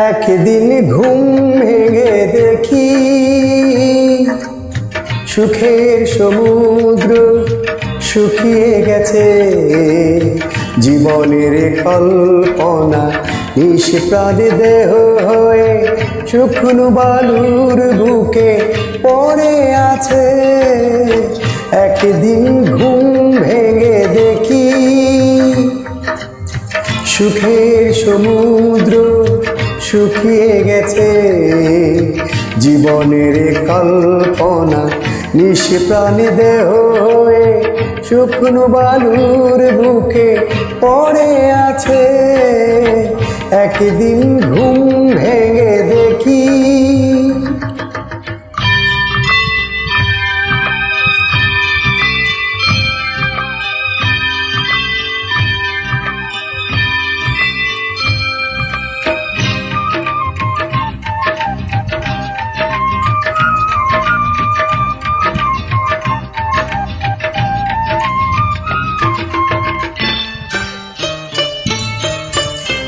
একদিন ঘুম ভেঙে দেখি সুখের সমুদ্র শুকিয়ে গেছে, জীবনের কল্পনা নিশ প্রাণে দেহ হয়ে শুকনো বালুর বুকে পড়ে আছে। একদিন ঘুম ভেঙে দেখি সুখের সমুদ্র শুকিয়ে গেছে, জীবনের কল্পনা নিশ প্রাণে দেহ হয়ে শুকনো বালুর বুকে পড়ে আছে। একদিন ঘুম ভেঙে দেখি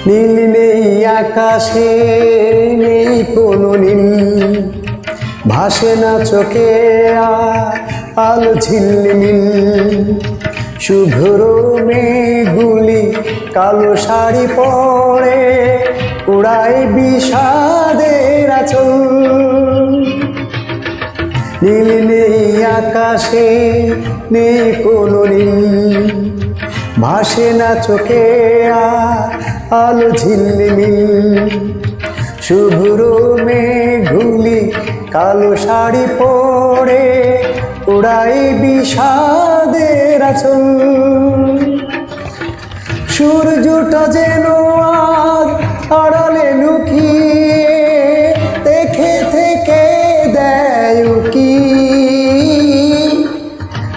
নীল নেই আকাশে, নেই কোনো নীল, ভাসে না চোখে আলো ঝিলমিল। শুভ্র মেঘগুলি কালো শাড়ি পরে উড়ায় বিষাদের আঁচল। নীল নেই আকাশে, নেই কোনো নীল, ভাসে না চোখে আলো ঝিলমিল। শুভ্র মেঘগুলি কালো শাড়ি পরে উড়াই বিষাদের আঁচল। সূর্যটা যেন আজ আড়ালে লুকিয়ে দেখে থেকে দেয় উকি।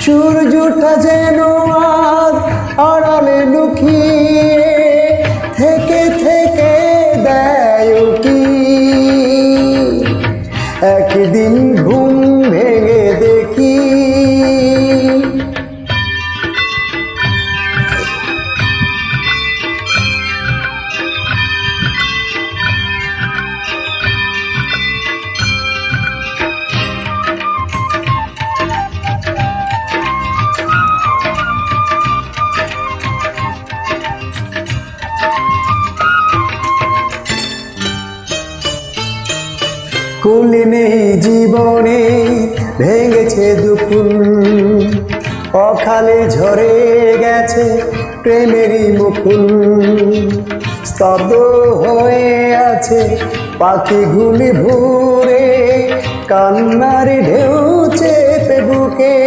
সূর্যটা যেন আজ আড়ালে লুকিয়ে থেকে থেকে দেয় উকি। একদিন ঘুম ভেঙে দেখি কুল নেই জীবনে, ভেঙেছে দুপুর, অকালে ঝরে গেছে প্রেমেরই মুকুল। স্তব্ধ হয়ে আছে পাখিগুলি ভোরে, কান্নার ঢেউ চেপে বুকে।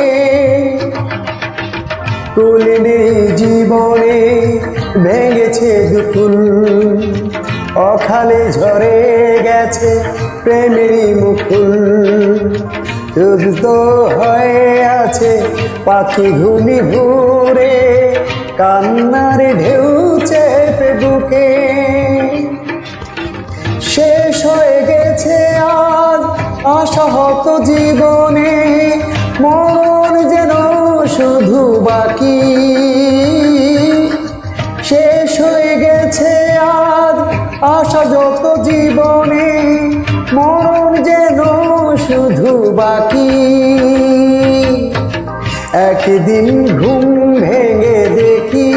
কুল নেই জীবনে, ভেঙেছে দুপুর, অকালে ঝরে গেছে প্রেমেরই মুকুল। শুদ্ধ হয়ে আছে পাখিগুলি ভোরে, কান্নার ঢেউ চেপে বুকে। শেষ হয়ে গেছে আজ আশাহত জীবনে, মরণ যেন শুধু বাকি। শেষ হয়ে গেছে আজ আশা যত জীবনে, মরণ যেন শুধু বাকি। একদিন ঘুম ভেঙে দেখি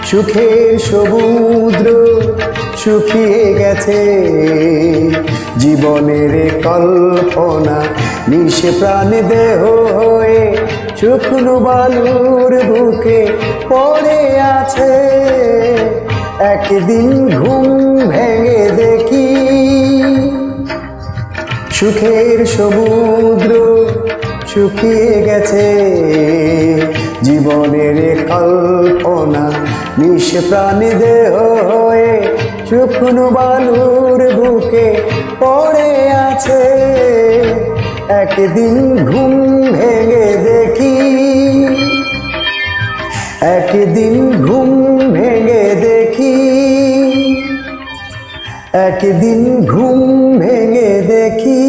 সুখের সমুদ্র শুকিয়ে গেছে, জীবনের কল্পনা নিশ প্রাণে দেহ হয়ে শুকনো বালুর বুকে পড়ে আছে। একদিন ঘুম ভেঙে দেখি সুখের সমুদ্র শুকিয়ে গেছে, জীবনের কল্পনা নিশ প্রাণে দেহ হয়ে শুকনো বালুর বুকে পড়ে আছে। একদিন ঘুম ভেঙে দেখি, একদিন ঘুম ভেঙে দেখি, একদিন ঘুম ভেঙে দেখি।